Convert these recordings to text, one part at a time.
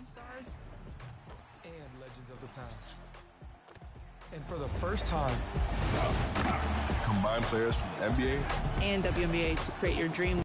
stars and legends of the past. And for the first time, combine players from the NBA and WNBA to create your dream.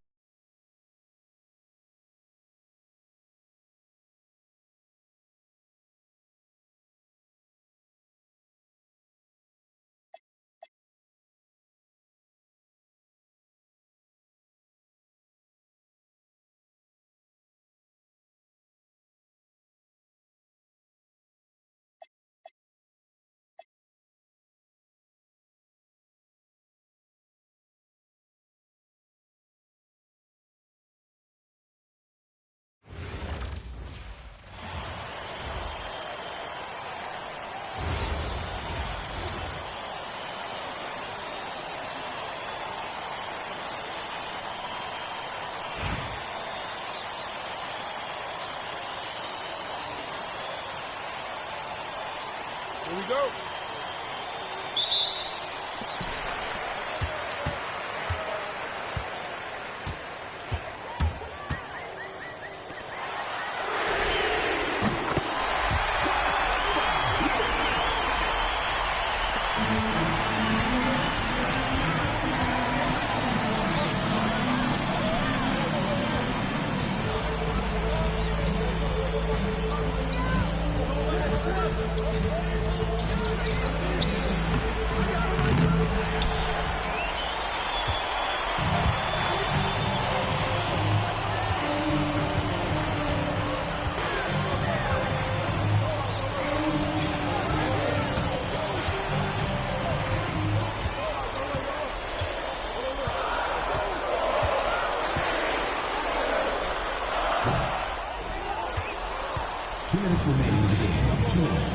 Here we go. Two minutes remaining in the game. 2 minutes.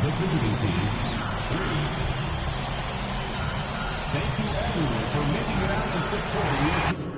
The visiting team, 3. Thank you everyone for making it out and supporting your team.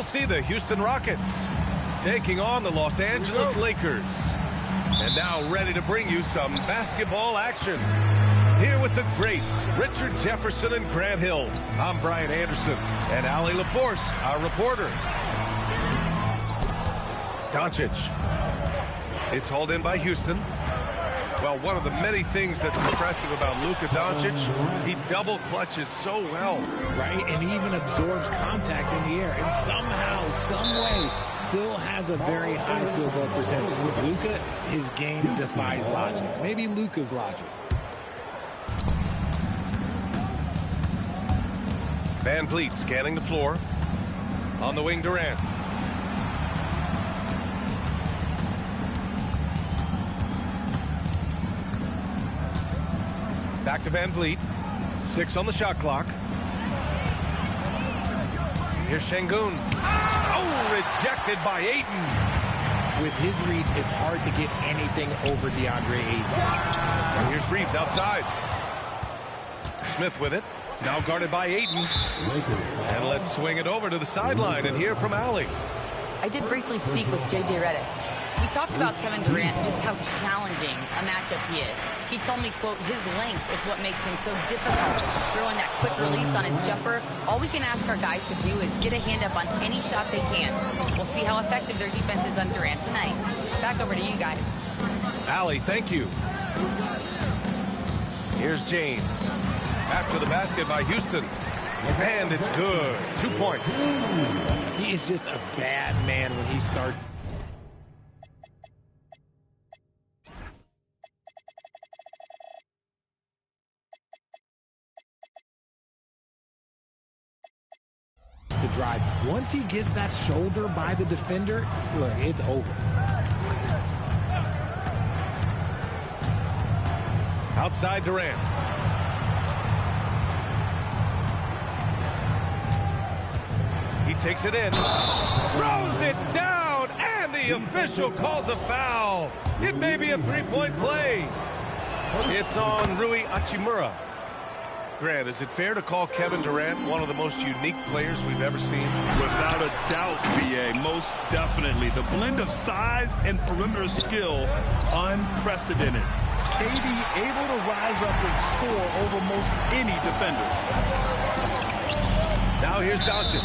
we'll see the Houston Rockets taking on the Los Angeles Lakers. And now ready to bring you some basketball action. Here with the greats, Richard Jefferson and Grant Hill. I'm Brian Anderson, and Allie LaForce, our reporter. Doncic. It's hauled in by Houston. Well, one of the many things that's impressive about Luka Doncic, he double clutches so well. Right, and he even absorbs contact in the air, and somehow, some way, still has a very high field goal percentage. With Luka, his game defies logic. Maybe Luka's logic. Van Vliet scanning the floor. On the wing, Durant. Back to Van Vliet. 6 on the shot clock. Here's Şengün. Oh, rejected by Ayton. With his reach, it's hard to get anything over DeAndre Ayton. And here's Reeves outside. Smith with it. Now guarded by Ayton. And let's swing it over to the sideline and hear from Allie. I did briefly speak with J.J. Redick. We talked about Kevin Durant and just how challenging a matchup he is. He told me, quote, his length is what makes him so difficult. Throwing that quick release on his jumper, all we can ask our guys to do is get a hand up on any shot they can. We'll see how effective their defense is on Durant tonight. Back over to you guys. Allie, thank you. Here's James. After the basket by Houston. And it's good. 2 points. He is just a bad man when he starts. To drive. Once he gets that shoulder by the defender, look, it's over. Outside Durant. He takes it in, throws it down, and the official calls a foul. It may be a three-point play. It's on Rui Hachimura. Grant, is it fair to call Kevin Durant one of the most unique players we've ever seen? Without a doubt, B.A., most definitely. The blend of size and perimeter skill, unprecedented. KD able to rise up and score over most any defender. Now here's Doncic.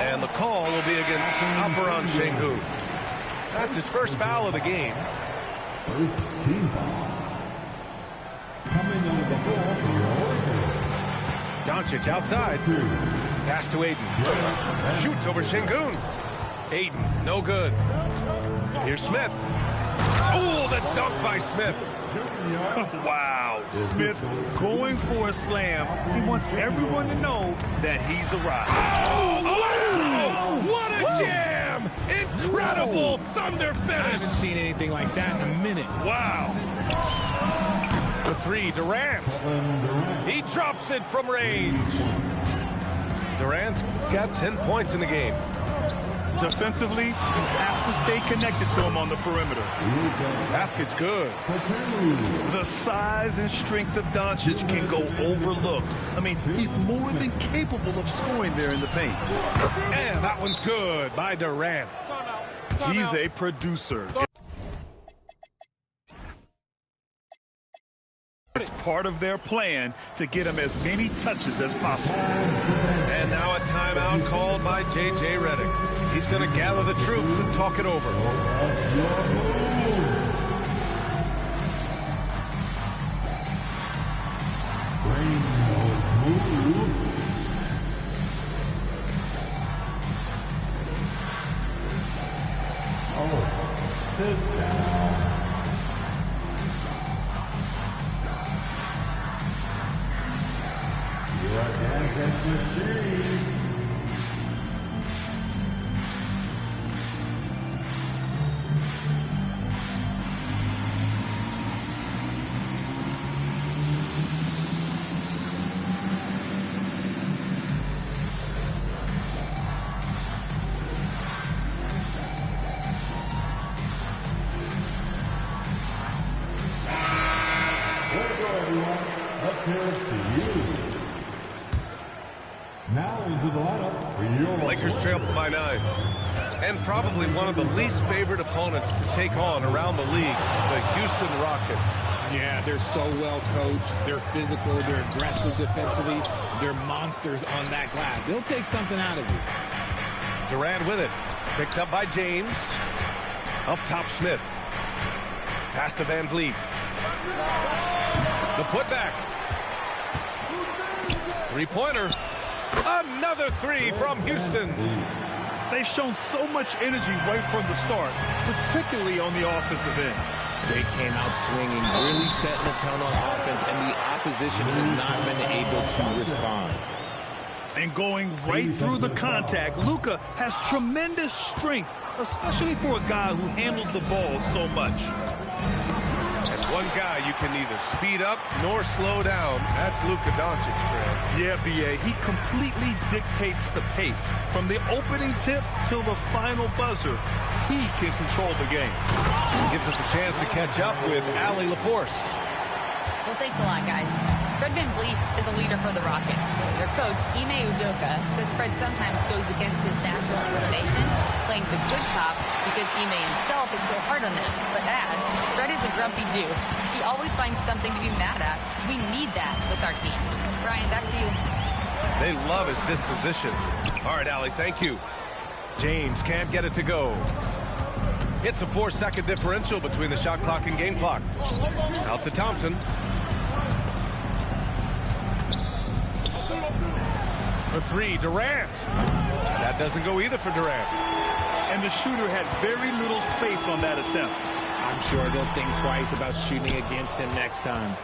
And the call will be against Alperen Şengün. That's his first foul of the game. First team foul. Coming into the ball for your Lakers. Doncic outside. Pass to Ayton. Shoots over Şengün. Ayton, no good. Here's Smith. Oh, the dunk by Smith. Wow, Smith going for a slam. He wants everyone to know that he's arrived. Oh, what a jam! Incredible thunder I finish. haven't seen anything like that in a minute. Wow. The three, Durant. He drops it from range. Durant's got 10 points in the game. Defensively, you have to stay connected to him on the perimeter. Basket's good. The size and strength of Doncic can go overlooked. I mean, he's more than capable of scoring there in the paint. And that one's good by Durant. He's a producer. It's part of their plan to get him as many touches as possible. And now a timeout called by J.J. Redick. He's going to gather the troops and talk it over. Sit down. Your dance machine. Let's hear it to you. Now into the lineup, Lakers trail by 9. And probably one of the least favorite opponents to take on around the league, the Houston Rockets. Yeah, they're so well coached. They're physical. They're aggressive defensively. They're monsters on that glass. They'll take something out of you. Durant with it. Picked up by James. Up top, Smith. Pass to Van Vliet. The putback. Three-pointer. Another three from Houston. They've shown so much energy right from the start, particularly on the offensive end. They came out swinging, really setting the tone on offense, and the opposition has not been able to respond. And going right through the contact, Luka has tremendous strength, especially for a guy who handles the ball so much. And one guy you can neither speed up nor slow down. That's Luka Doncic, Trey. Yeah, B.A., he completely dictates the pace. From the opening tip till the final buzzer, he can control the game. He gives us a chance to catch up with Allie LaForce. Well, thanks a lot, guys. Fred VanVleet is a leader for the Rockets. Their coach, Ime Udoka, says Fred sometimes goes against his natural inclination, playing the good cop because Ime himself is so hard on them, but adds, Fred is a grumpy dude. He always finds something to be mad at. We need that with our team. Brian, back to you. They love his disposition. All right, Allie, thank you. James can't get it to go. It's a 4-second differential between the shot clock and game clock. Out to Thompson. For three, Durant. That doesn't go either for Durant. And the shooter had very little space on that attempt. I'm sure they'll think twice about shooting against him next time.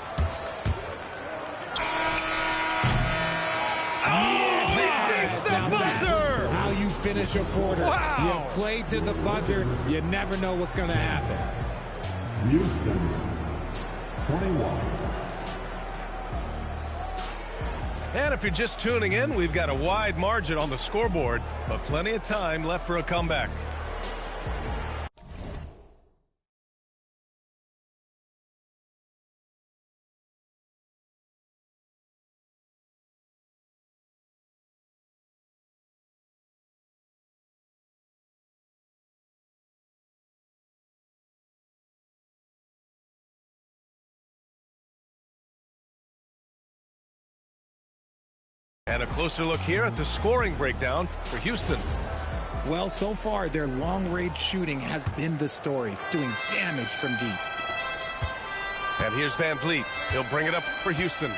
How you finish a quarter. Wow. You play to the buzzer. You never know what's going to happen. Houston, 21. And if you're just tuning in, we've got a wide margin on the scoreboard, but plenty of time left for a comeback. And a closer look here at the scoring breakdown for Houston. Well, so far, their long-range shooting has been the story, doing damage from deep. And here's Van Vliet. He'll bring it up for Houston.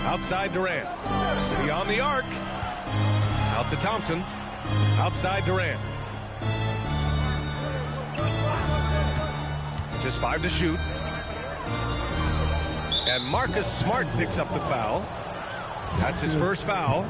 Outside Durant. Beyond the arc. Out to Thompson. Outside Durant. Just 5 to shoot. And Marcus Smart picks up the foul. That's his first foul.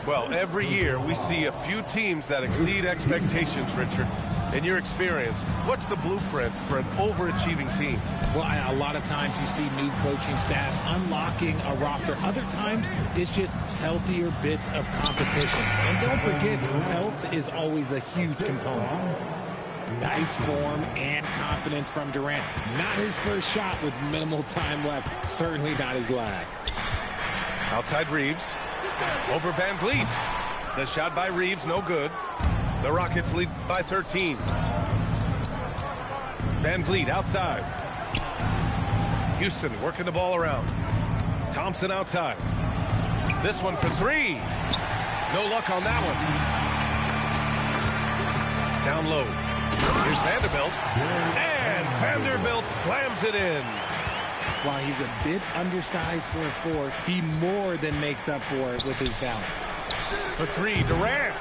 Well, every year we see a few teams that exceed expectations, Richard. In your experience, what's the blueprint for an overachieving team? Well, a lot of times you see new coaching staffs unlocking a roster. Other times it's just healthier bits of competition. And don't forget, health is always a huge component. Nice form and confidence from Durant. Not his first shot with minimal time left. Certainly not his last. Outside Reeves. Over Van Vliet. The shot by Reeves, no good. The Rockets lead by 13. Van Vliet outside. Houston working the ball around. Thompson outside. This one for three. No luck on that one. Down low. Here's Vanderbilt. And Vanderbilt slams it in. While he's a bit undersized for a 4, he more than makes up for it with his balance. For three, Durant.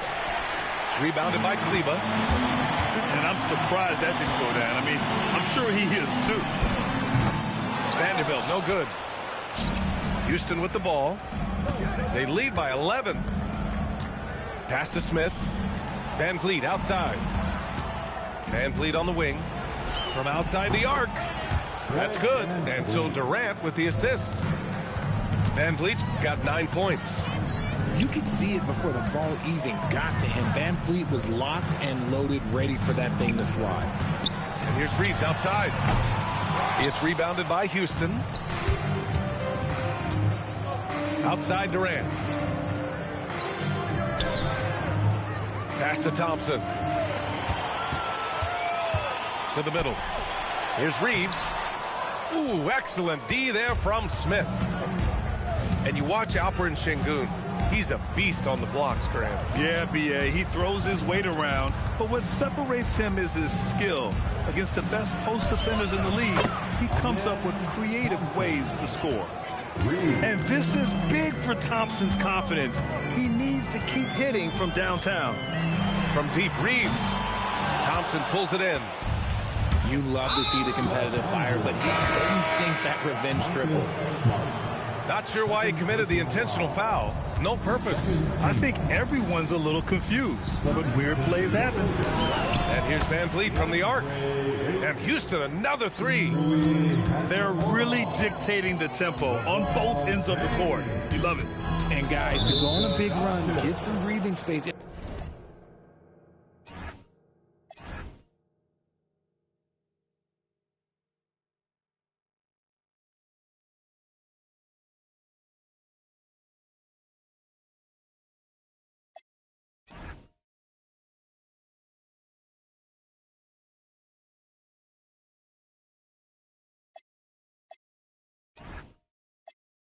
Rebounded by Kleba. And I'm surprised that didn't go down. I mean, I'm sure he is too. Vanderbilt, no good. Houston with the ball. They lead by 11. Pass to Smith. Van Vliet outside. Van Vliet on the wing. From outside the arc. That's good. And so Durant with the assist. Van Vliet's got 9 points. You could see it before the ball even got to him. Van Vliet was locked and loaded, ready for that thing to fly. And here's Reeves outside. It's rebounded by Houston. Outside Durant. Pass to Thompson. To the middle. Here's Reeves. Ooh, excellent D there from Smith. And you watch Alperen Şengün. He's a beast on the blocks, Graham. Yeah, B.A., he throws his weight around, but what separates him is his skill. Against the best post defenders in the league, he comes up with creative ways to score. And this is big for Thompson's confidence. He needs to keep hitting from downtown. From deep, Reeves. Thompson pulls it in. You love to see the competitive fire, but he couldn't sink that revenge triple. Not sure why he committed the intentional foul. No purpose. I think everyone's a little confused, but weird plays happen. And here's Van Vliet from the arc. And Houston, another three. They're really dictating the tempo on both ends of the court. You love it. And guys, to go on a big run, get some breathing space. It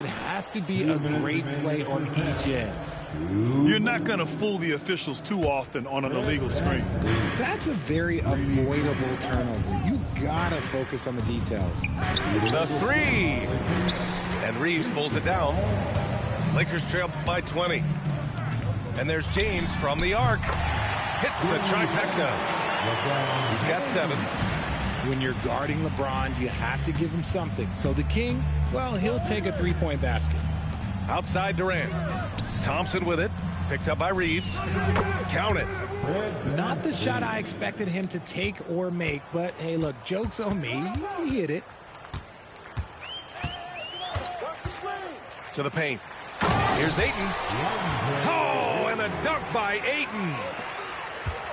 has to be a great play on each end. You're not going to fool the officials too often on an illegal screen. That's a very avoidable turnover. You gotta focus on the details. The three. And Reeves pulls it down. Lakers trail by 20. And there's James from the arc. Hits the trifecta. He's got 7. When you're guarding LeBron, you have to give him something. So the King, well, he'll take a three-point basket. Outside Durant. Thompson with it. Picked up by Reeves. Count it. Not the shot I expected him to take or make, but hey, look, joke's on me. He hit it. To the paint. Here's Ayton. Oh, and a dunk by Ayton.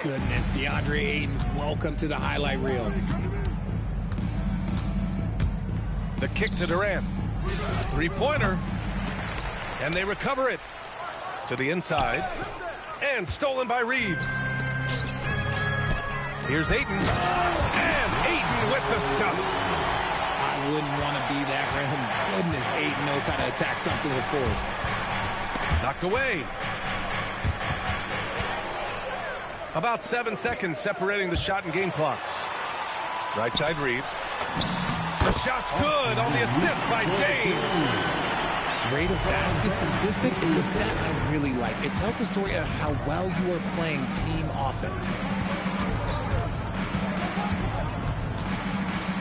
Goodness, DeAndre Ayton, welcome to the highlight reel. The kick to Durant. Three-pointer. And they recover it. To the inside. And stolen by Reeves. Here's Ayton. And Ayton with the stuff. I wouldn't want to be that rim. Goodness, Ayton knows how to attack something with force. Knocked away. About 7 seconds separating the shot and game clocks. Right side Reeves. The shot's good on the assist by James. Rate of baskets assisted, it's a stat I really like. It tells the story of how well you are playing team offense.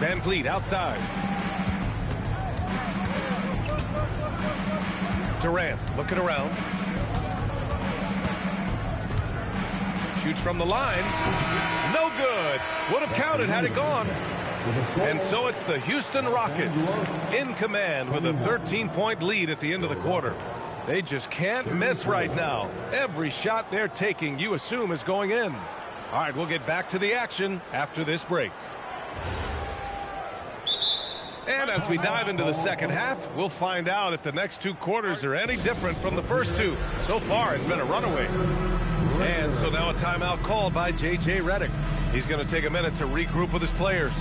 Van Vliet outside. Durant looking around. Shoots from the line. No good. Would have counted had it gone. And so it's the Houston Rockets in command with a 13-point lead at the end of the quarter. They just can't miss right now. Every shot they're taking, you assume, is going in. All right, we'll get back to the action after this break. And as we dive into the second half, we'll find out if the next 2 quarters are any different from the first 2. So far, it's been a runaway. And so now a timeout called by J.J. Redick. He's going to take a minute to regroup with his players.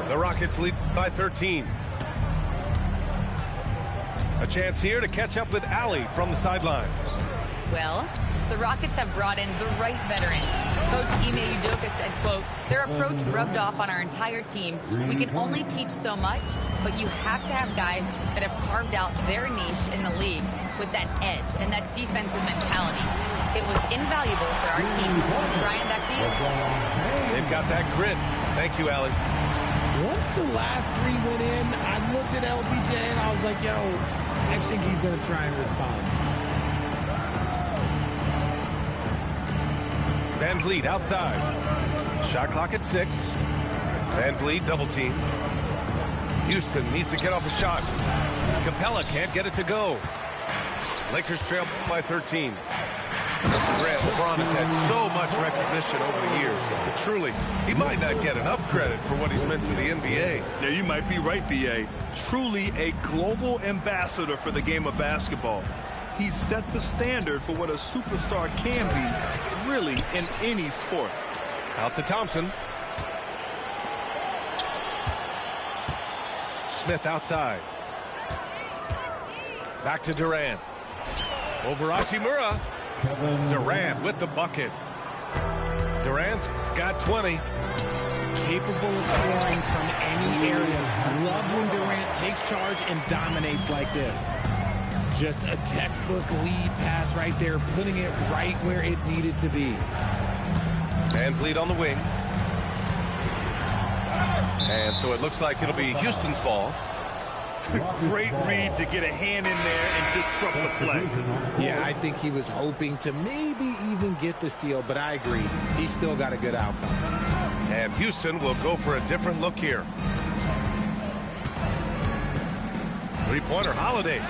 The Rockets lead by 13. A chance here to catch up with Allie from the sideline. Well, the Rockets have brought in the right veterans. Coach Ime Udoka said, quote, their approach rubbed off on our entire team. We can only teach so much, but you have to have guys that have carved out their niche in the league with that edge and that defensive mentality. It was invaluable for our team. Brian, back to you. They've got that grit. Thank you, Allie. Once the last 3 went in, PJ, and I was like, yo, I think he's going to try and respond. Van Vliet outside. Shot clock at 6. Van Vliet double team. Houston needs to get off a shot. Capella can't get it to go. Lakers trail by 13. Grant, LeBron has had so much recognition over the years, but truly, he might not get enough credit for what he's meant to the NBA. Yeah, you might be right, B.A. Truly a global ambassador for the game of basketball. He's set the standard for what a superstar can be, really, in any sport. Out to Thompson. Smith outside. Back to Durant. Over Hachimura. Durant with the bucket. Durant's got 20. Capable of scoring from any area. Love when Durant takes charge and dominates like this. Just a textbook lead pass right there, putting it right where it needed to be. Van Vliet on the wing. And so it looks like it'll be Houston's ball. Great read to get a hand in there and disrupt the play. Yeah, I think he was hoping to maybe even get the steal, but I agree. He's still got a good outcome. And Houston will go for a different look here. Three-pointer, Holiday.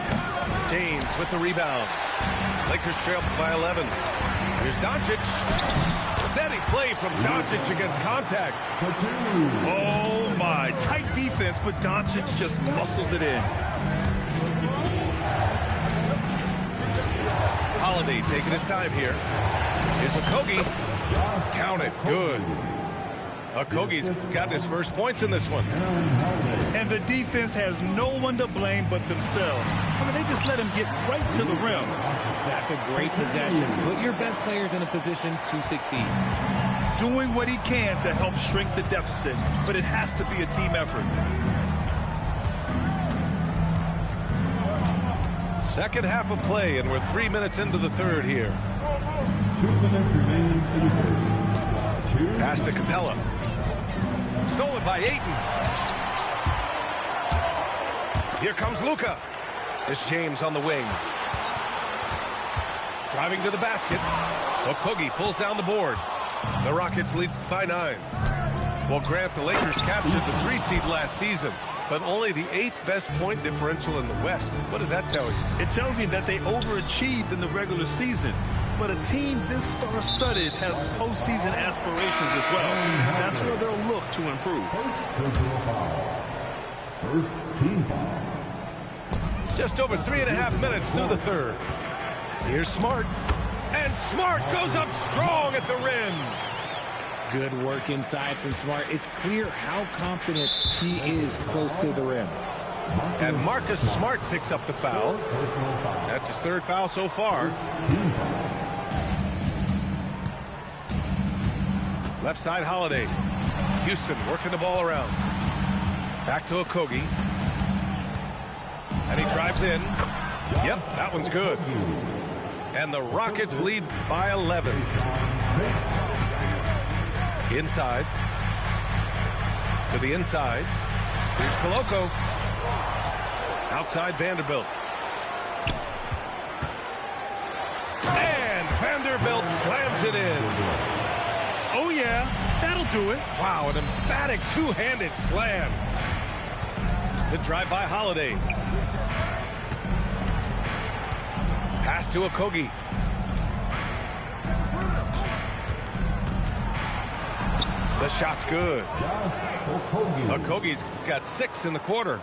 James with the rebound. Lakers trail by 11. Here's Doncic. Steady play from Doncic against contact. Oh, my. Tight defense, but Doncic just muscles it in. Holiday taking his time here. Here's Okogie. Count it. Good. Okogie's gotten his first points in this one. And the defense has no one to blame but themselves. I mean, they just let him get right to the rim. That's a great possession. Put your best players in a position to succeed. Doing what he can to help shrink the deficit, but it has to be a team effort. Second half of play, and we're 3 minutes into the third here. 2 minutes remaining in the third. Pass to Capella. Stolen by Ayton. Here comes Luka. This James on the wing. Driving to the basket. Okogie pulls down the board. The Rockets lead by 9. Well, Grant, the Lakers captured the 3 seed last season, but only the 8th best point differential in the West. What does that tell you? It tells me that they overachieved in the regular season. But a team this star-studded has postseason aspirations as well. That's where they'll look to improve. First team foul. Just over 3.5 minutes through the third. Here's Smart. And Smart goes up strong at the rim. Good work inside from Smart. It's clear how confident he is close to the rim. And Marcus Smart picks up the foul. That's his 3rd foul so far. Left side, Holiday. Houston working the ball around. Back to Okogie. And he drives in. Yep, that one's good. And the Rockets lead by 11. Inside. To the inside. Here's Koloko. Outside Vanderbilt. And Vanderbilt slams it in. Oh, yeah, that'll do it. Wow, an emphatic two-handed slam. The drive by Holiday. Pass to Okogie. The shot's good. Okogie's got 6 in the quarter.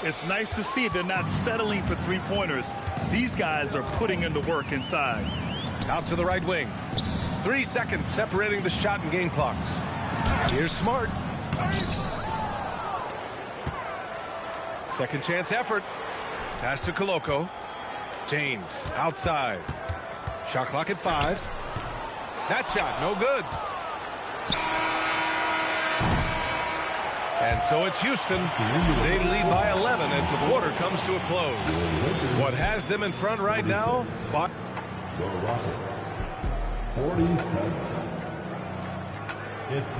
It's nice to see they're not settling for three-pointers. These guys are putting in the work inside. Out to the right wing. 3 seconds separating the shot and game clocks. Here's Smart. Second chance effort. Pass to Koloko. James outside. Shot clock at 5. That shot no good. And so it's Houston. They lead by 11 as the quarter comes to a close. What has them in front right now?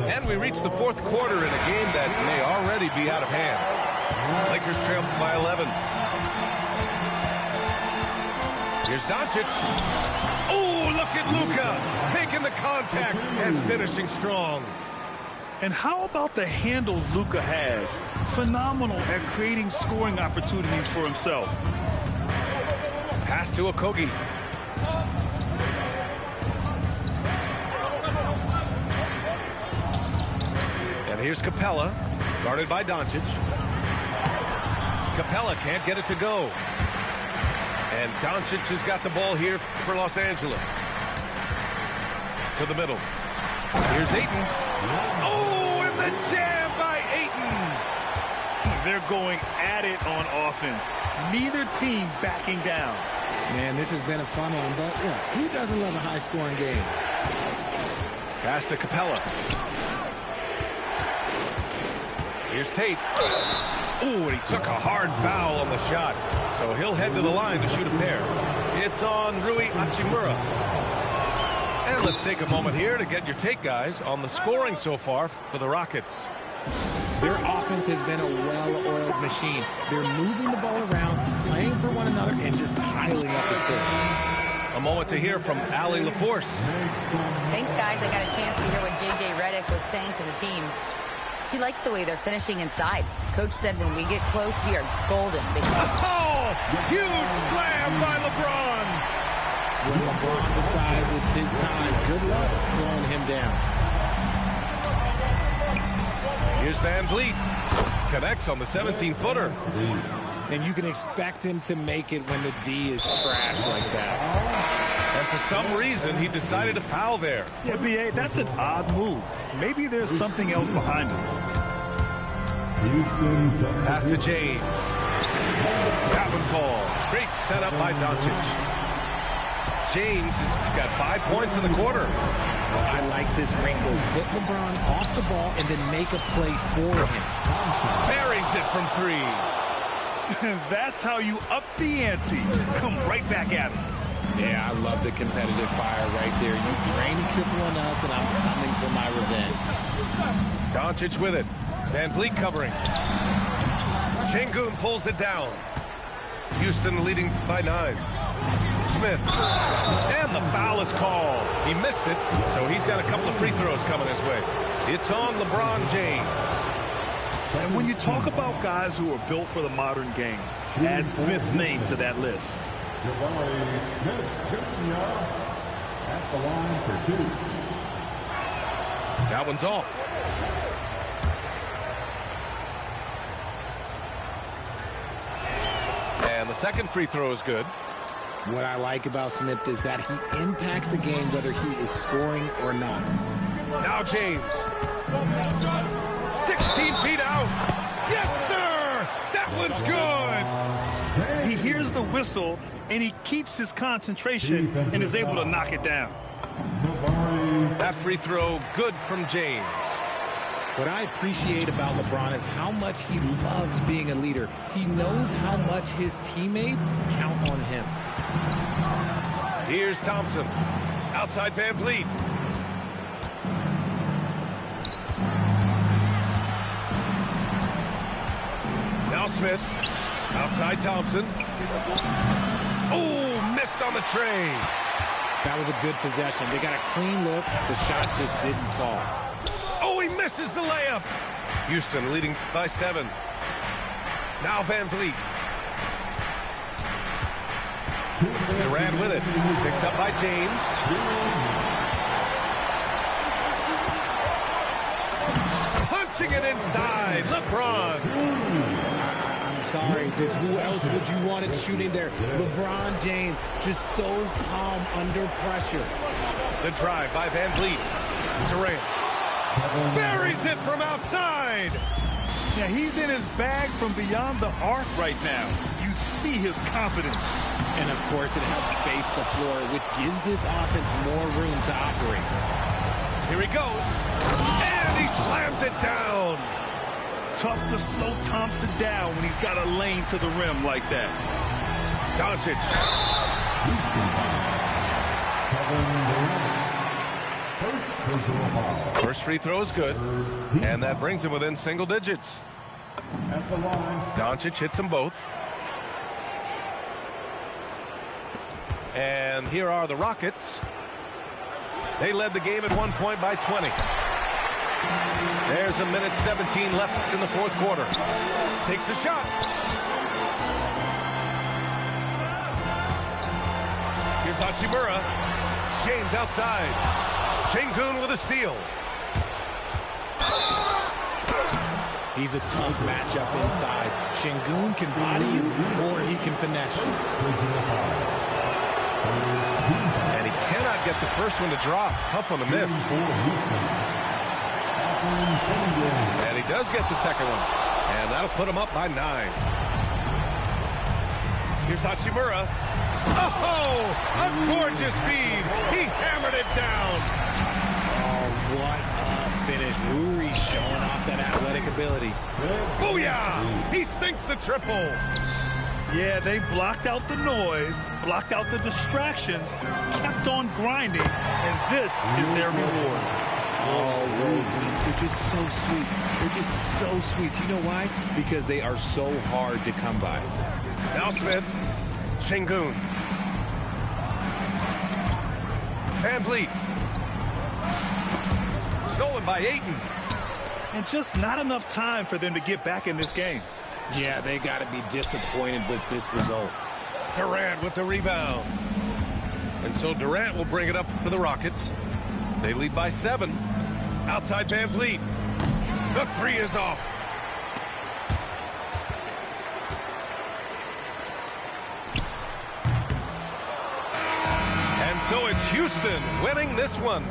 And we reach the 4th quarter in a game that may already be out of hand. Lakers trail by 11. Here's Doncic. Oh, look at Luka taking the contact and finishing strong. And how about the handles Luka has? Phenomenal at creating scoring opportunities for himself. Pass to Okogie. And here's Capella, guarded by Doncic. Capella can't get it to go. And Doncic has got the ball here for Los Angeles. To the middle. Here's Ayton. Oh, and the jam by Ayton. They're going at it on offense. Neither team backing down. Man, this has been a fun one, but yeah, who doesn't love a high-scoring game? Pass to Capella. Here's Tate. Oh, and he took a hard foul on the shot. So he'll head to the line to shoot a pair. It's on Rui Hachimura. And let's take a moment here to get your take, guys, on the scoring so far for the Rockets. Their offense has been a well-oiled machine. They're moving the ball around, playing for one another, and just piling up the score. A moment to hear from Allie LaForce. Thanks, guys. I got a chance to hear what J.J. Redick was saying to the team. He likes the way they're finishing inside. Coach said when we get close, we are golden. Oh, huge slam by LeBron. When LeBron decides it's his time, good luck slowing him down. Here's Van Vliet. Connects on the 17-footer. And you can expect him to make it when the D is trash like that. And for some reason, he decided to foul there. Yeah, B.A., that's an odd move. Maybe there's something else behind it. Pass to James. That one falls. Great setup by Doncic. James has got 5 points in the quarter. I like this wrinkle. Put LeBron off the ball and then make a play for him. Buries it from 3. That's how you up the ante. Come right back at him. Yeah, I love the competitive fire right there. You drain a triple on us, and I'm coming for my revenge. Doncic with it. Van Vliet covering. Şengün pulls it down. Houston leading by 9. Smith. And the foul is called. He missed it, so he's got a couple of free throws coming his way. It's on LeBron James. And when you talk about guys who are built for the modern game, add Smith's name to that list. At the line for 2. That one's off. And the second free throw is good. What I like about Smith is that he impacts the game whether he is scoring or not. Now James. 16 feet out. Yes, sir! That one's good! He hears the whistle, and he keeps his concentration and is able to knock it down. That free throw good from James. What I appreciate about LeBron is how much he loves being a leader. He knows how much his teammates count on him. Here's Thompson. Outside Van Vliet. Now Smith. Outside Thompson. Oh, missed on the tray. That was a good possession. They got a clean look. The shot just didn't fall. Oh, he misses the layup. Houston leading by 7. Now Van Vliet. Durant with it. Picked up by James. Punching it inside. LeBron. I'm sorry. Just who else would you want it shooting there? LeBron James, just so calm under pressure. The drive by Van Vliet. Durant. Buries it from outside. Yeah, he's in his bag from beyond the arc right now. You see his confidence. And, of course, it helps space the floor, which gives this offense more room to operate. Here he goes. And he slams it down. Tough to slow Thompson down when he's got a lane to the rim like that. Doncic. First First free throw is good. And that brings him within single digits. At the line. Doncic hits them both. And here are the Rockets. They led the game at one point by 20. There's a minute 17 left in the fourth quarter. Takes the shot. Here's Hachimura. James outside. Şengün with a steal. He's a tough matchup inside. Şengün can body you, or he can finesse you. And he cannot get the first one to drop. Tough one to miss. And he does get the second one. And that'll put him up by 9. Here's Hachimura. Oh, a gorgeous feed. He hammered it down. Oh, what a finish. Uri's showing off that athletic ability. Booyah! He sinks the triple. Yeah, they blocked out the noise, blocked out the distractions, kept on grinding, and this is their reward. Oh, road wins. They're just so sweet. They're just so sweet. You know why? Because they are so hard to come by. Now Smith. Şengün. Van Vliet. Stolen by Ayton. And just not enough time for them to get back in this game. Yeah, they got to be disappointed with this result. Durant with the rebound. And so Durant will bring it up for the Rockets. They lead by 7. Outside Van Vliet. The 3 is off. And so it's Houston winning this one.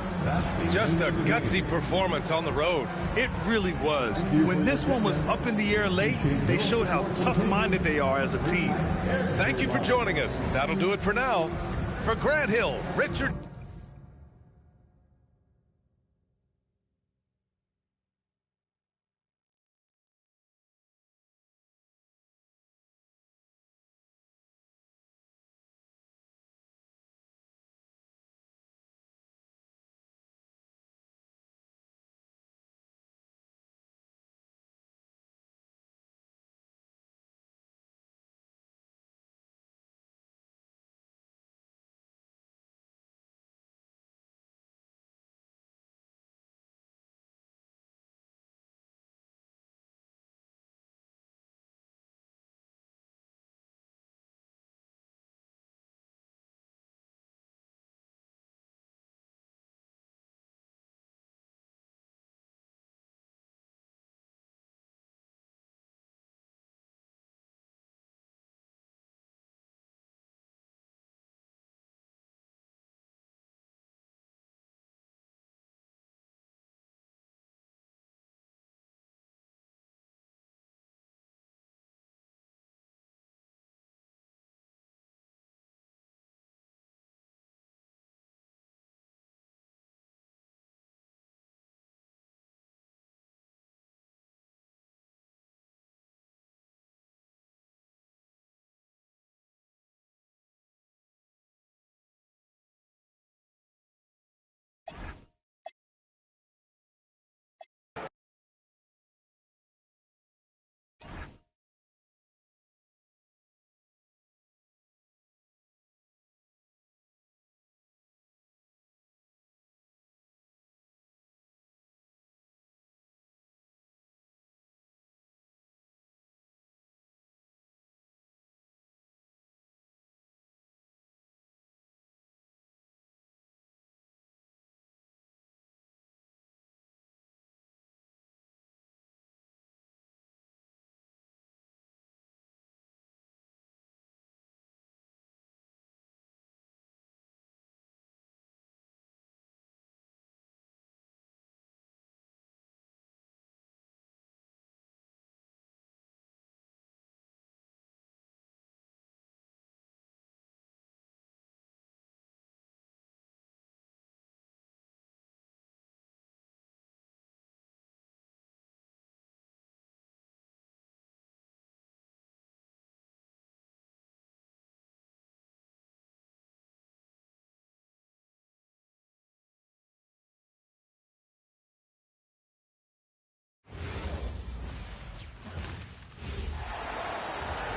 Just a gutsy performance on the road. It really was. When this one was up in the air late, they showed how tough-minded they are as a team. Thank you for joining us. That'll do it for now. For Grant Hill, Richard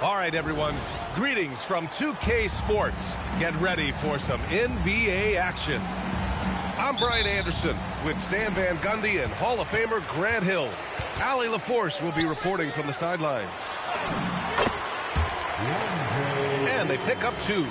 All right, everyone. Greetings from 2K Sports. Get ready for some NBA action. I'm Brian Anderson with Stan Van Gundy and Hall of Famer Grant Hill. Allie LaForce will be reporting from the sidelines. And they pick up 2.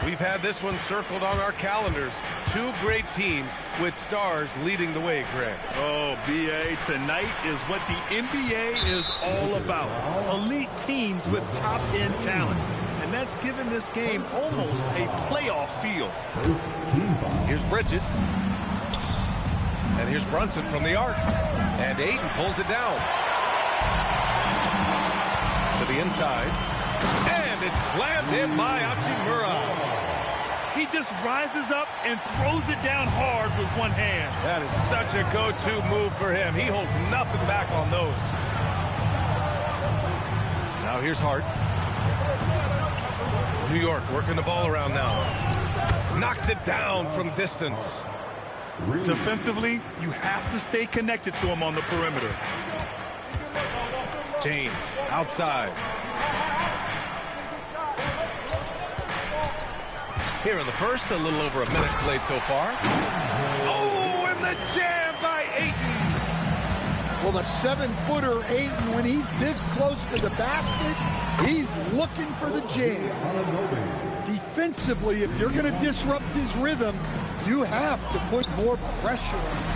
We've had this one circled on our calendars. 2 great teams with stars leading the way, Grant. Oh, B.A., tonight is what the NBA is all about. Elite teams with top-end talent. And that's given this game almost a playoff feel. Here's Bridges. And here's Brunson from the arc. And Ayton pulls it down. To the inside. And it's slammed in by Hachimura. He just rises up and throws it down hard with one hand. That is such a go-to move for him. He holds nothing back on those. Now here's Hart. New York working the ball around now. Knocks it down from distance. Defensively, you have to stay connected to him on the perimeter. James outside. Here in the first, a little over a minute played so far. Oh, and the jam by Ayton. Well, the 7-footer Ayton, when he's this close to the basket, he's looking for the jam. Defensively, if you're going to disrupt his rhythm, you have to put more pressure on him.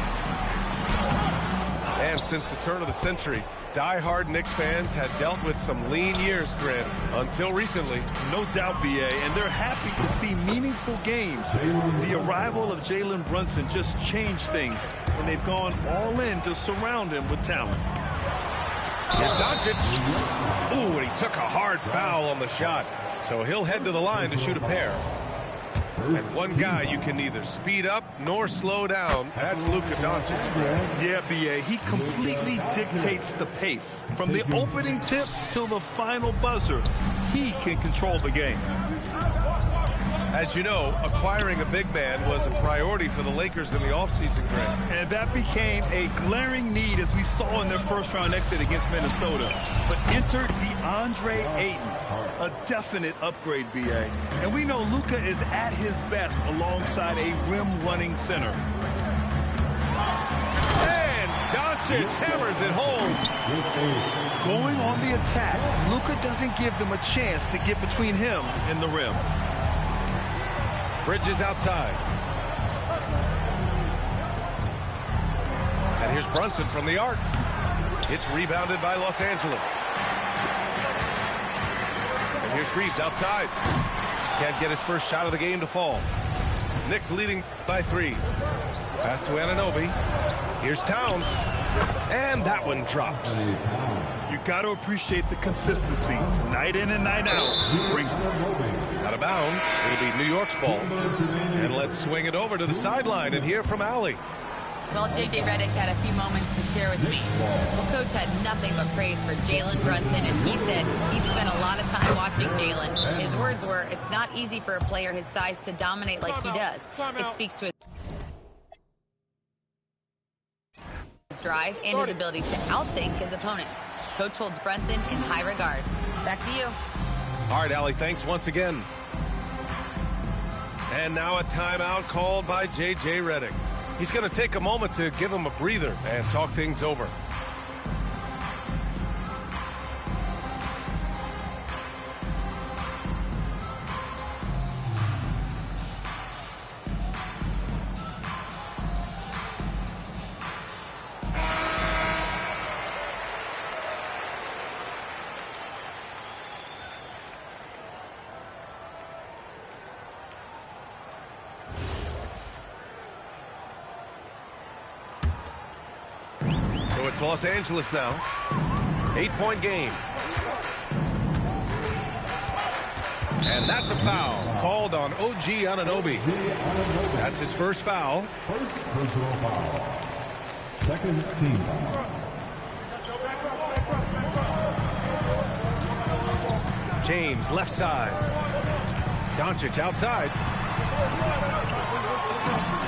And since the turn of the century, die-hard Knicks fans had dealt with some lean years, Grant, until recently. No doubt, B.A., and they're happy to see meaningful games. The arrival of Jalen Brunson just changed things, and they've gone all in to surround him with talent. Here's Doncic. Ooh, and he took a hard foul on the shot, so he'll head to the line to shoot a pair. And one guy you can neither speed up nor slow down, that's Luka Doncic. Yeah, B.A., he completely dictates the pace. From the opening tip till the final buzzer, he can control the game. As you know, acquiring a big man was a priority for the Lakers in the offseason, Grant. And that became a glaring need as we saw in their first-round exit against Minnesota. But enter DeAndre Ayton, a definite upgrade, B.A. And we know Luka is at his best alongside a rim-running center. And Doncic hammers it home. Going on the attack, Luka doesn't give them a chance to get between him and the rim. Bridges outside. And here's Brunson from the arc. It's rebounded by Los Angeles. And here's Reeves outside. Can't get his first shot of the game to fall. Knicks leading by 3. Pass to Anunoby. Here's Towns. And that one drops. You got to appreciate the consistency. Night in and night out. Brings it. Out of bounds. It'll be New York's ball. And let's swing it over to the sideline and hear from Allie. Well, J.J. Redick had a few moments to share with me. Well, Coach had nothing but praise for Jalen Brunson, and he said he spent a lot of time watching Jalen. His words were, it's not easy for a player his size to dominate like he does. It speaks to his drive and his ability to outthink his opponents. Coach holds Brunson in high regard. Back to you. All right, Allie, thanks once again. And now a timeout called by J.J. Redick. He's going to take a moment to give him a breather and talk things over. It's Los Angeles now. 8-point game. And that's a foul called on OG Anunoby. That's his first foul. First personal foul. Second team foul. James left side. Doncic outside.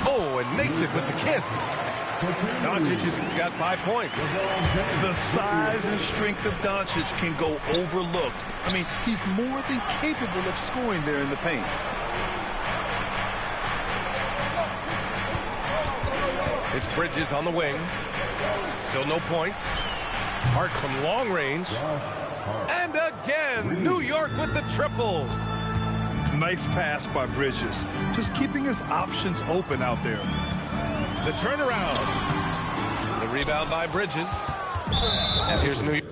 Oh, and makes it with the kiss. Doncic has got 5 points. The size and strength of Doncic can go overlooked. I mean, he's more than capable of scoring there in the paint. It's Bridges on the wing. Still no points. Hart from long range. And again, New York with the triple. Nice pass by Bridges. Just keeping his options open out there. The turnaround. The rebound by Bridges. And here's New York.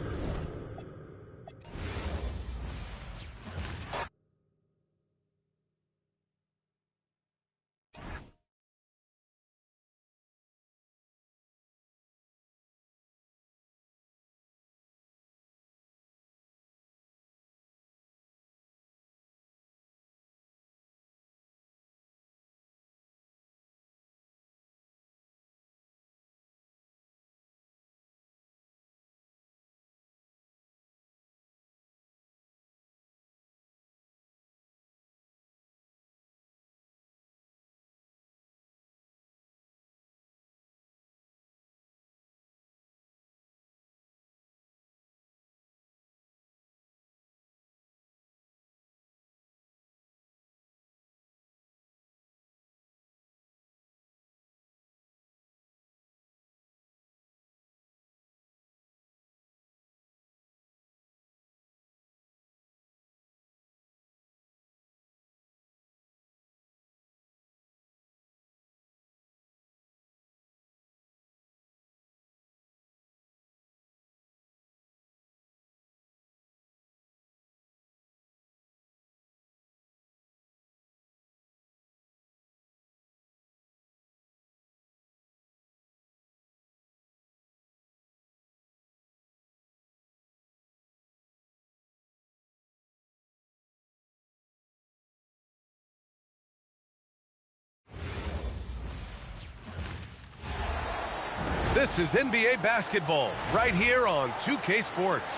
This is NBA basketball right here on 2K Sports.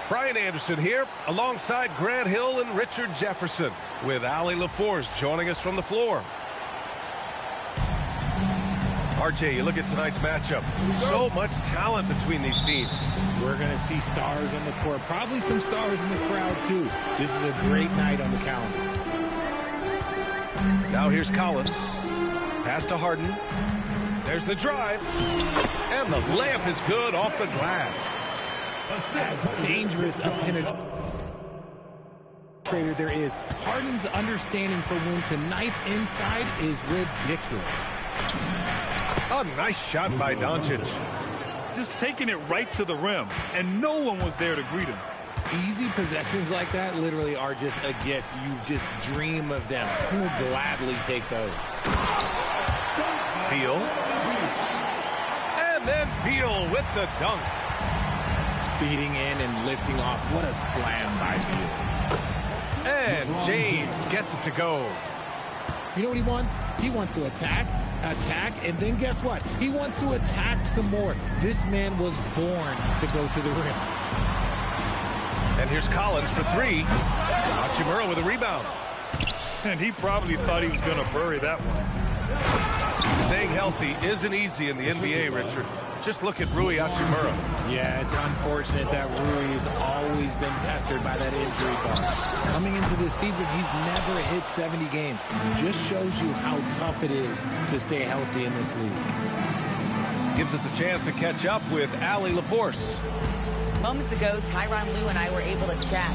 Brian Anderson here alongside Grant Hill and Richard Jefferson with Allie LaForce joining us from the floor. RJ, you look at tonight's matchup. So much talent between these teams. We're going to see stars on the court, probably some stars in the crowd too. This is a great night on the calendar. Now here's Collins. Pass to Harden. There's the drive. And the layup is good off the glass. As dangerous a penetrator there is, Harden's understanding for when to knife inside is ridiculous. A nice shot by Doncic. Just taking it right to the rim, and no one was there to greet him. Easy possessions like that literally are just a gift. You just dream of them. He'll gladly take those. Beal. And then Beal with the dunk. Speeding in and lifting off. What a slam by Beal. And James gets it to go. You know what he wants? He wants to attack, and then guess what? He wants to attack some more. This man was born to go to the rim. And here's Collins for three. Hachimura with a rebound. And he probably thought he was going to bury that one. Staying healthy isn't easy in the NBA, Richard. Just look at Rui Hachimura. Yeah, it's unfortunate that Rui has always been pestered by that injury bug. Coming into this season, he's never hit 70 games. Just shows you how tough it is to stay healthy in this league. Gives us a chance to catch up with Allie LaForce. Moments ago, Tyronn Lue and I were able to chat.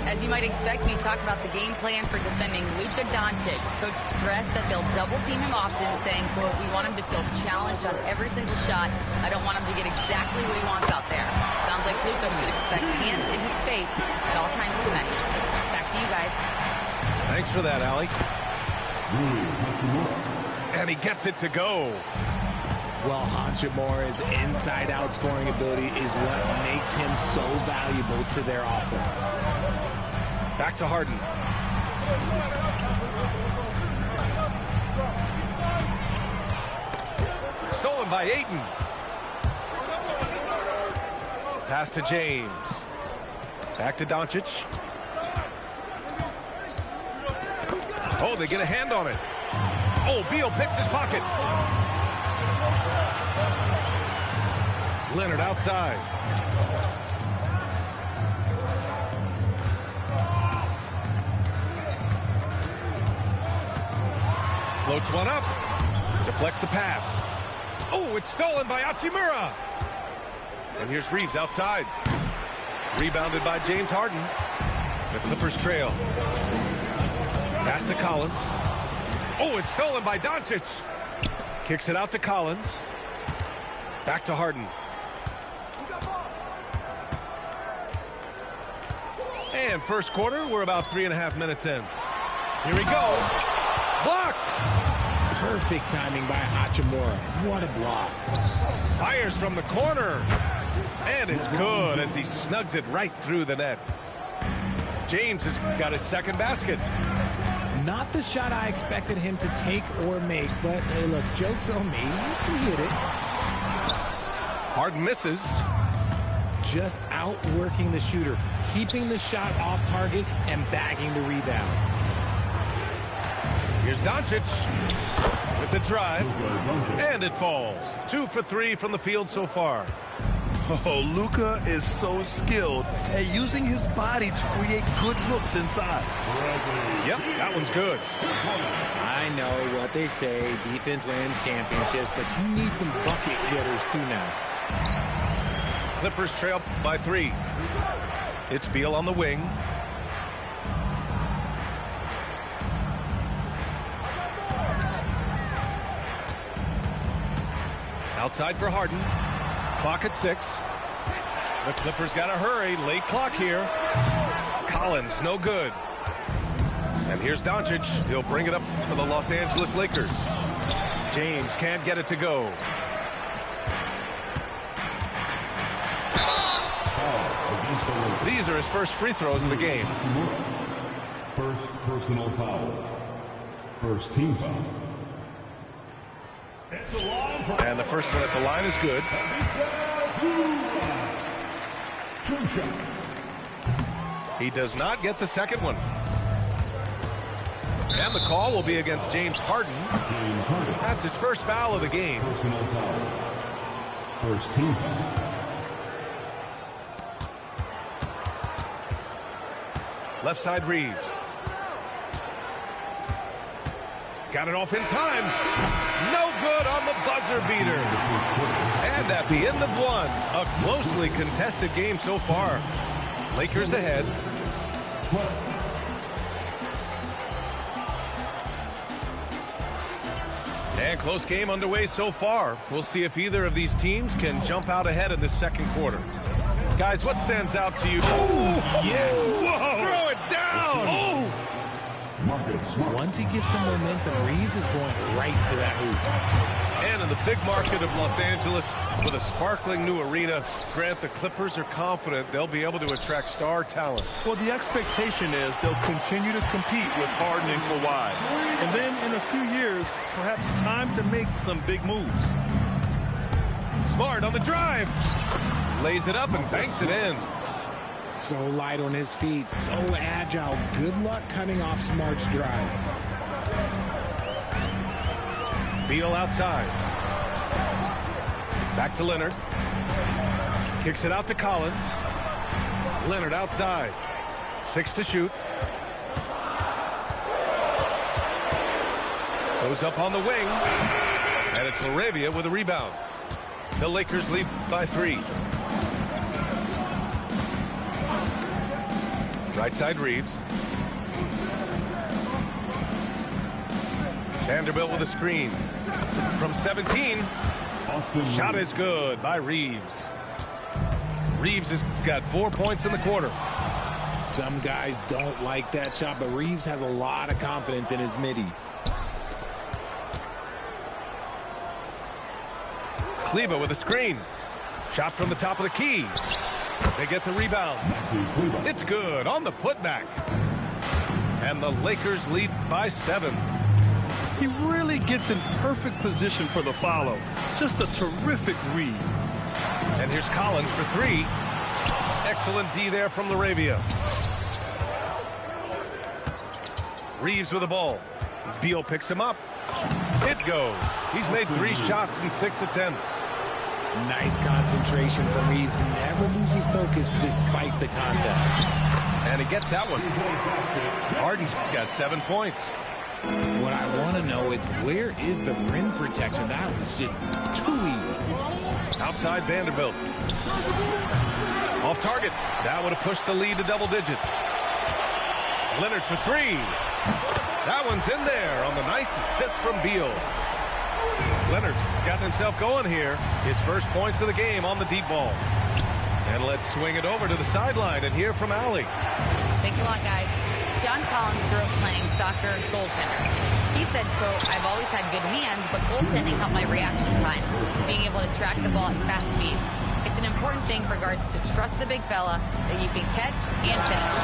As you might expect, we talked about the game plan for defending Luka Doncic. Coach stressed that they'll double team him often, saying, quote, "We want him to feel challenged on every single shot. I don't want him to get exactly what he wants out there." Sounds like Luka should expect hands in his face at all times tonight. Back to you guys. Thanks for that, Allie. And he gets it to go. Well, Hachimura's inside-out scoring ability is what makes him so valuable to their offense. Back to Harden. Stolen by Ayton. Pass to James. Back to Doncic. Oh, they get a hand on it. Oh, Beal picks his pocket. Leonard outside. Floats one up. Deflects the pass. Oh, it's stolen by Hachimura. And here's Reeves outside. Rebounded by James Harden. The Clippers trail. Pass to Collins. Oh, it's stolen by Doncic. Kicks it out to Collins. Back to Harden. And first quarter, we're about 3.5 minutes in. Here he goes. Blocked. Perfect timing by Hachimura. What a block. Fires from the corner. And it's good as he snugs it right through the net. James has got his second basket. Not the shot I expected him to take or make, but hey, look, joke's on me. He hit it. Harden misses. Just outworking the shooter, keeping the shot off target and bagging the rebound. Here's Doncic with the drive, and it falls. 2 for 3 from the field so far. Oh, Luka is so skilled at using his body to create good looks inside. Yep, that one's good. I know what they say, defense wins championships, but you need some bucket getters too now. Clippers trail by 3. It's Beal on the wing. Outside for Harden. Clock at 6. The Clippers got to hurry. Late clock here. Collins, no good. And here's Doncic. He'll bring it up for the Los Angeles Lakers. James can't get it to go. These are his first free throws of the game. First personal foul. First team foul. And the first one at the line is good. He does not get the second one. And the call will be against James Harden. That's his first foul of the game. Personal foul. First team foul. Left side Reeves. Got it off in time. No good on the buzzer beater. And at the end of one, a closely contested game so far. Lakers ahead. And close game underway so far. We'll see if either of these teams can jump out ahead in the second quarter. Guys, what stands out to you? Oh, yes. Whoa. Throw it down. Oh. Once he gets some momentum, Reeves is going right to that hoop. And in the big market of Los Angeles, with a sparkling new arena, Grant, the Clippers are confident they'll be able to attract star talent. Well, the expectation is they'll continue to compete with Harden and Kawhi. And then in a few years, perhaps time to make some big moves. Smart on the drive. Lays it up and banks it in. So light on his feet, so agile. Good luck cutting off Smart's drive. Beal outside. Back to Leonard. Kicks it out to Collins. Leonard outside. 6 to shoot. Goes up on the wing. And it's Laravia with a rebound. The Lakers lead by 3. Right side Reeves. Vanderbilt with a screen. From 17. Shot is good by Reeves. Reeves has got 4 points in the quarter. Some guys don't like that shot, but Reeves has a lot of confidence in his midi. Kleba with a screen. Shot from the top of the key. They get the rebound. It's good on the putback. And the Lakers lead by 7. He really gets in perfect position for the follow. Just a terrific read. And here's Collins for 3. Excellent D there from Laravia. Reeves with the ball. Beal picks him up. It goes. He's made 3 shots in 6 attempts. Nice concentration from Reeves. Never loses focus despite the contact. And he gets that one. Harden's got 7 points. What I want to know is, where is the rim protection? That was just too easy. Outside Vanderbilt. Off target. That would have pushed the lead to double digits. Leonard for three. That one's in there on the nice assist from Beal. Leonard's gotten himself going here. His first points of the game on the deep ball. And let's swing it over to the sideline and hear from Allie. Thanks a lot, guys. John Collins grew up playing soccer goaltender. He said, quote, I've always had good hands, but goaltending helped my reaction time, being able to track the ball at fast speeds. It's an important thing for guards to trust the big fella that you can catch and finish.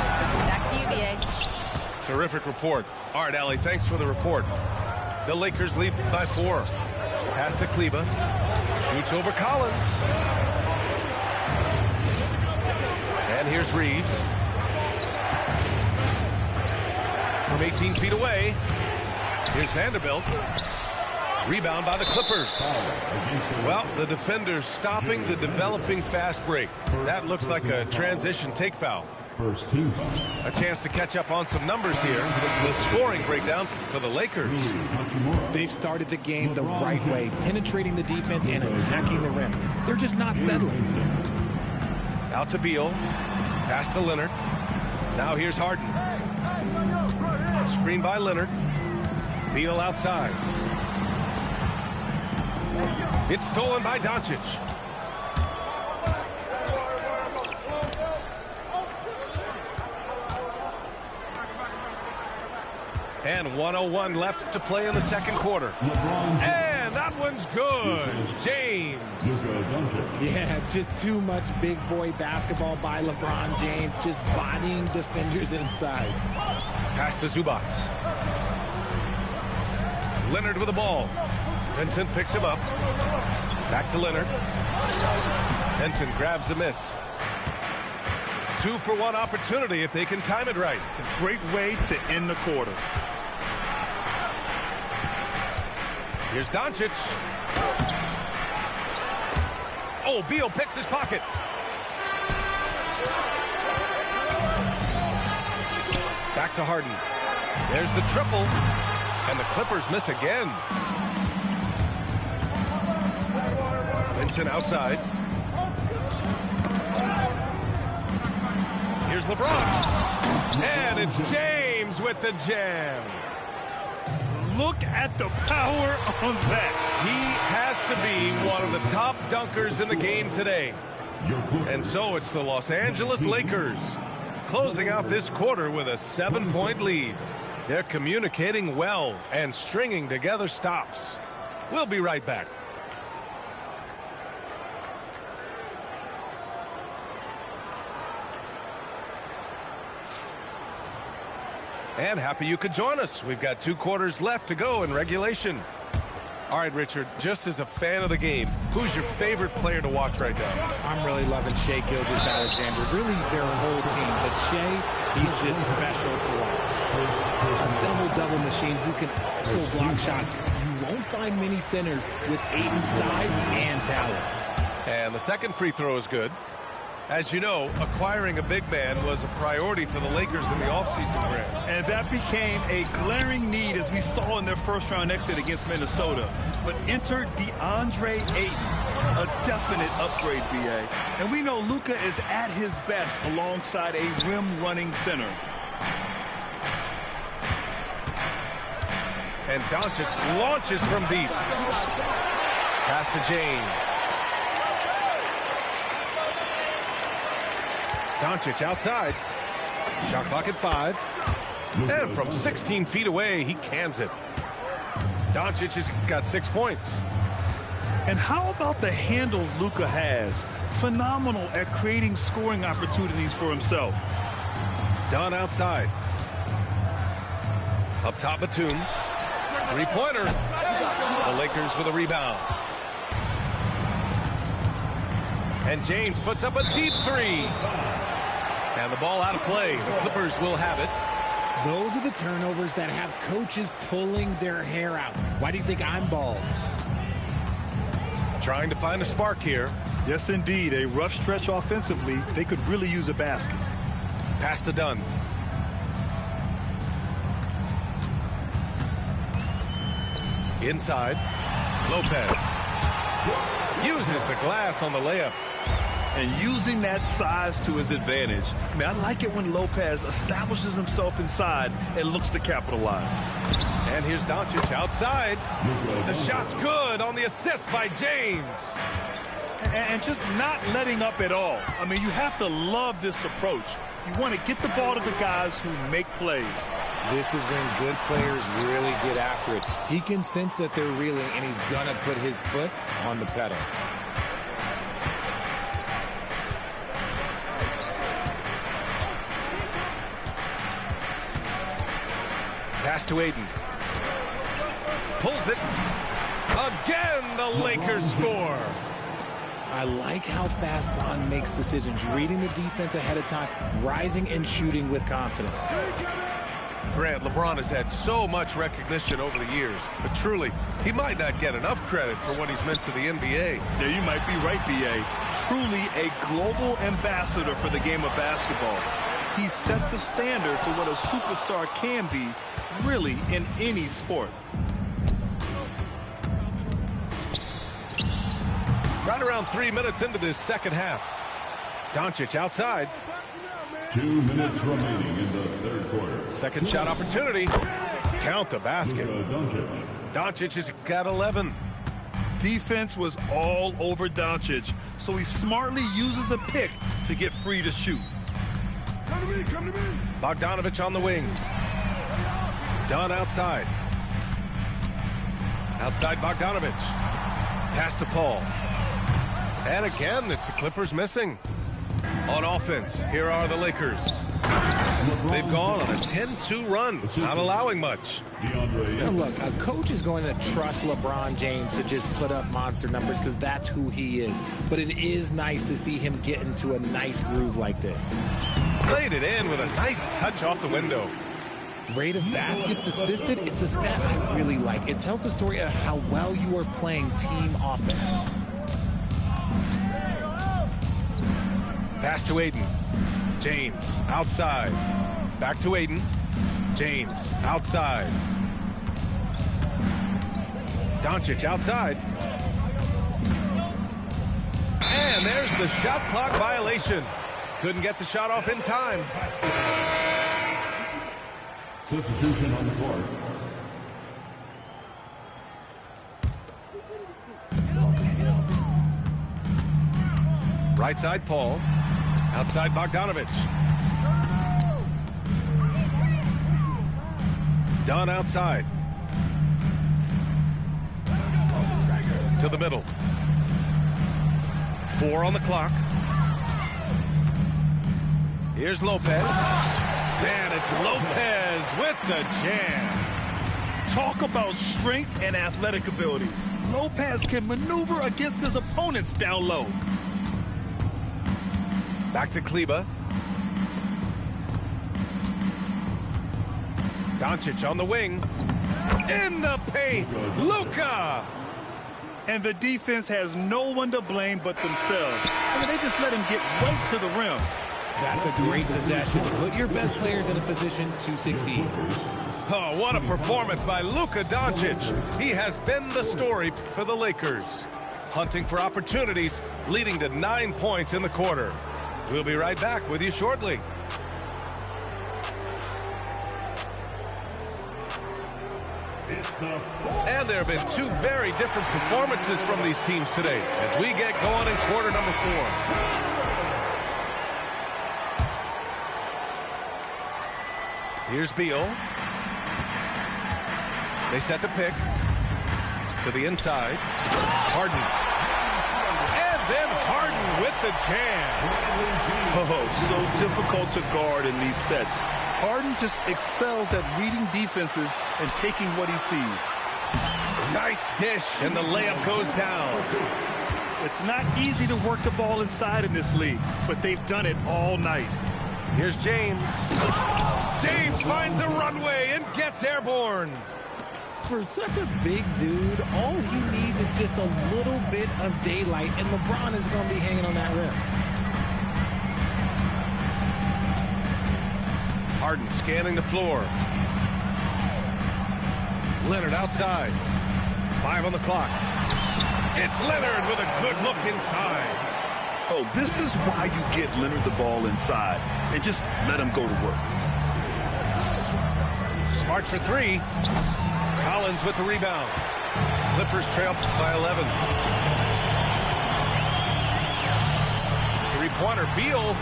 Back to you, B.A. Terrific report. All right, Allie, thanks for the report. The Lakers lead by 4. Pass to Kleba. Shoots over Collins. And here's Reeves. From 18 feet away. Here's Vanderbilt. Rebound by the Clippers. Well, the defender's stopping the developing fast break. That looks like a transition take foul. First team. A chance to catch up on some numbers here. The scoring breakdown for the Lakers. They've started the game the right way, penetrating the defense and attacking the rim. They're just not settling. Out to Beal. Pass to Leonard. Now here's Harden. Screen by Leonard. Beal outside. It's stolen by Doncic. And 1:01 left to play in the second quarter. And that one's good. James. Yeah, just too much big boy basketball by LeBron James, just bodying defenders inside. Pass to Zubac. Leonard with the ball. Vincent picks him up. Back to Leonard. Vincent grabs the miss. 2-for-1 opportunity if they can time it right. Great way to end the quarter. Here's Doncic. Oh, Beal picks his pocket. Back to Harden. There's the triple. And the Clippers miss again. Vincent outside. Here's LeBron. And it's James with the jam. Look at the power on that. He has to be one of the top dunkers in the game today. And so it's the Los Angeles Lakers closing out this quarter with a 7-point lead. They're communicating well and stringing together stops. We'll be right back. And happy you could join us. We've got 2 quarters left to go in regulation. All right, Richard, just as a fan of the game, who's your favorite player to watch right now? I'm really loving Shai Gilgeous-Alexander, really their whole team. But Shai, he's just special to watch. A double-double machine who can also block shots. You won't find many centers with Ayton's size and talent. And the second free throw is good. As you know, acquiring a big man was a priority for the Lakers in the offseason, Grant. And that became a glaring need, as we saw in their first-round exit against Minnesota. But enter DeAndre Ayton, a definite upgrade, B.A. And we know Luka is at his best alongside a rim-running center. And Doncic launches from deep. Pass to James. Doncic outside. Shot clock at 5. And from 16 feet away, he cans it. Doncic has got 6 points. And how about the handles Luka has? Phenomenal at creating scoring opportunities for himself. Dunn outside. Up top, Batum. Three-pointer. The Lakers with a rebound. And James puts up a deep 3. And the ball out of play. The Clippers will have it. Those are the turnovers that have coaches pulling their hair out. Why do you think I'm bald? Trying to find a spark here. Yes, indeed. A rough stretch offensively. They could really use a basket. Pass to Dunn. Inside. Lopez. Uses the glass on the layup. And using that size to his advantage. I mean, I like it when Lopez establishes himself inside and looks to capitalize. And here's Doncic outside. The shot's good on the assist by James. And just not letting up at all. I mean, you have to love this approach. You want to get the ball to the guys who make plays. This is when good players really get after it. He can sense that they're reeling, and he's going to put his foot on the pedal. Pass to Aiden. Pulls it. Again, the Lakers score. I like how fast Bond makes decisions, reading the defense ahead of time, rising and shooting with confidence. Grant, LeBron has had so much recognition over the years, but truly, he might not get enough credit for what he's meant to the NBA. There you might be right, B.A. Truly a global ambassador for the game of basketball. He set the standard for what a superstar can be, really, in any sport. Right around 3 minutes into this second half. Doncic outside. 2 minutes remaining in the third quarter. Second shot opportunity. Count the basket. Doncic has got 11. Defense was all over Doncic, so he smartly uses a pick to get free to shoot. Come to me. Bogdanovich on the wing. Dunn outside. Outside Bogdanovich. Pass to Paul. And again, it's the Clippers missing. On offense, here are the Lakers. They've gone on a 10-2 run, not allowing much. Now look, a coach is going to trust LeBron James to just put up monster numbers because that's who he is. But it is nice to see him get into a nice groove like this. Played it in with a nice touch off the window. Rate of baskets assisted, it's a stat I really like. It tells the story of how well you are playing team offense. Pass to Aiden. James outside. Back to Aiden. James outside. Doncic outside. And there's the shot clock violation. Couldn't get the shot off in time. Substitution on the court. Right side, Paul. Outside, Bogdanovich. Dunn outside. To the middle. 4 on the clock. Here's Lopez. And it's Lopez with the jam. Talk about strength and athletic ability. Lopez can maneuver against his opponents down low. Back to Kleba. Doncic on the wing. In the paint. Luka. And the defense has no one to blame but themselves. I mean, they just let him get right to the rim. That's a great possession. Put your best players in a position to succeed. Oh, what a performance by Luka Doncic. He has been the story for the Lakers. Hunting for opportunities, leading to 9 points in the quarter. We'll be right back with you shortly. And there have been 2 very different performances from these teams today as we get going in quarter number 4. Here's Beal. They set the pick to the inside. Harden. And then Harden with the jam. Oh, so difficult to guard in these sets. Harden just excels at reading defenses and taking what he sees. Nice dish, and the layup goes down. It's not easy to work the ball inside in this league, but they've done it all night. Here's James. James finds a runway and gets airborne. For such a big dude, all he needs is just a little bit of daylight, and LeBron is going to be hanging on that rim. Harden scanning the floor. Leonard outside. 5 on the clock. It's Leonard with a good look inside. Oh, this is why you get Leonard the ball inside and just let him go to work. Smart for 3. Collins with the rebound. Clippers trail by 11. Three-pointer, Beal.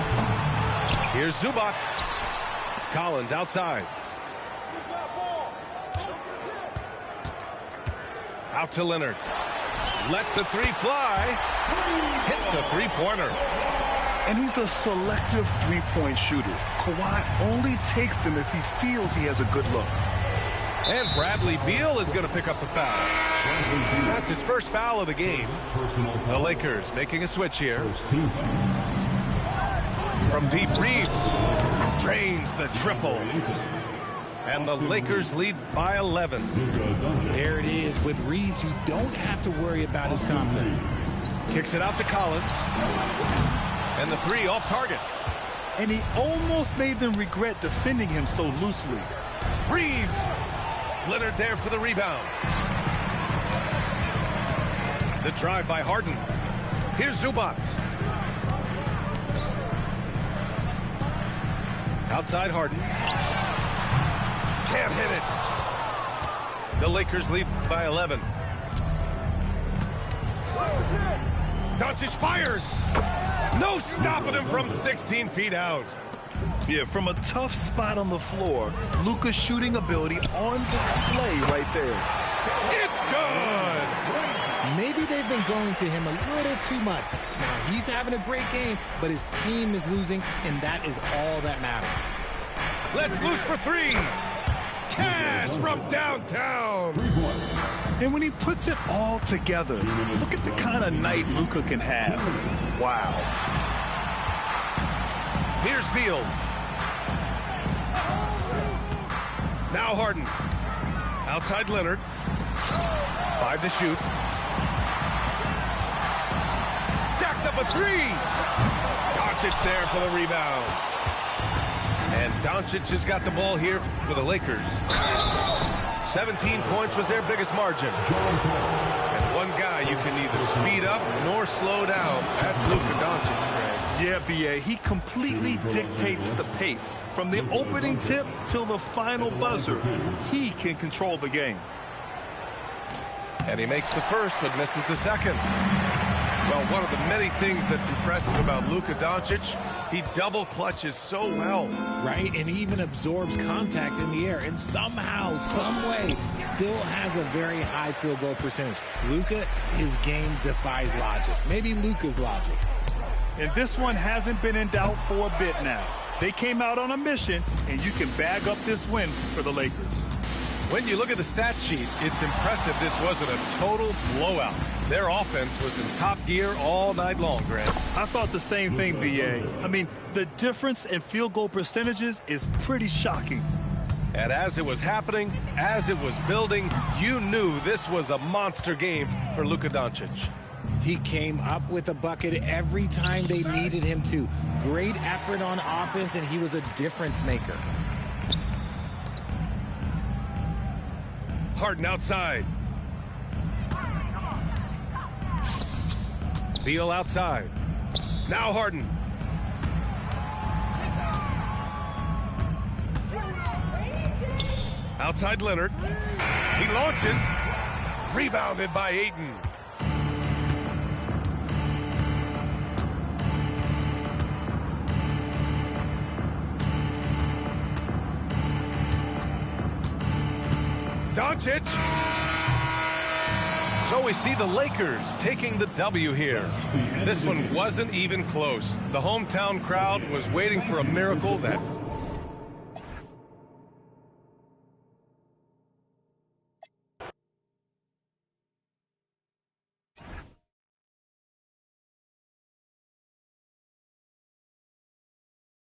Here's Zubac. Collins outside. Out to Leonard. Lets the 3 fly. Hits a three-pointer. And he's a selective three-point shooter. Kawhi only takes them if he feels he has a good look. And Bradley Beal is going to pick up the foul. That's his first foul of the game. The Lakers making a switch here. From deep, Reeves drains the triple. And the Lakers lead by 11. There it is. With Reeves, you don't have to worry about his confidence. Kicks it out to Collins. And the 3 off target. And he almost made them regret defending him so loosely. Reeves. Leonard there for the rebound. The drive by Harden. Here's Zubac. Outside Harden. Can't hit it. The Lakers lead by 11. Doncic fires. No stopping him from 16 feet out. Yeah, from a tough spot on the floor, Luka's shooting ability on display right there. It's good. Maybe they've been going to him a little too much. Now, he's having a great game, but his team is losing, and that is all that matters. Let's loose for 3. Cash from downtown. And when he puts it all together, look at the kind of night Luka can have. Wow. Here's Beal. Now Harden. Outside Leonard. 5 to shoot. Jacks up a 3. Doncic there for the rebound. And Doncic has got the ball here for the Lakers. 17 points was their biggest margin. And one guy you can neither speed up nor slow down. That's Luka Doncic, Greg. Yeah, B.A., he completely dictates the pace. From the opening tip till the final buzzer, he can control the game. And he makes the first, but misses the second. Well, one of the many things that's impressive about Luka Doncic, he double clutches so well. Right, and he even absorbs contact in the air, and somehow, some way, still has a very high field goal percentage. Luka, his game defies logic. Maybe Luka's logic. And this one hasn't been in doubt for a bit now. They came out on a mission, and you can bag up this win for the Lakers. When you look at the stat sheet, it's impressive this wasn't a total blowout. Their offense was in top gear all night long, Grant. I thought the same thing, B.A. I mean, the difference in field goal percentages is pretty shocking. And as it was happening, as it was building, you knew this was a monster game for Luka Doncic. He came up with a bucket every time they needed him to. Great effort on offense, and he was a difference maker. Harden outside. Beal outside. Now Harden. Outside Leonard. He launches. Rebounded by Ayton. Doncic. So we see the Lakers taking the W here. This one wasn't even close. The hometown crowd was waiting for a miracle that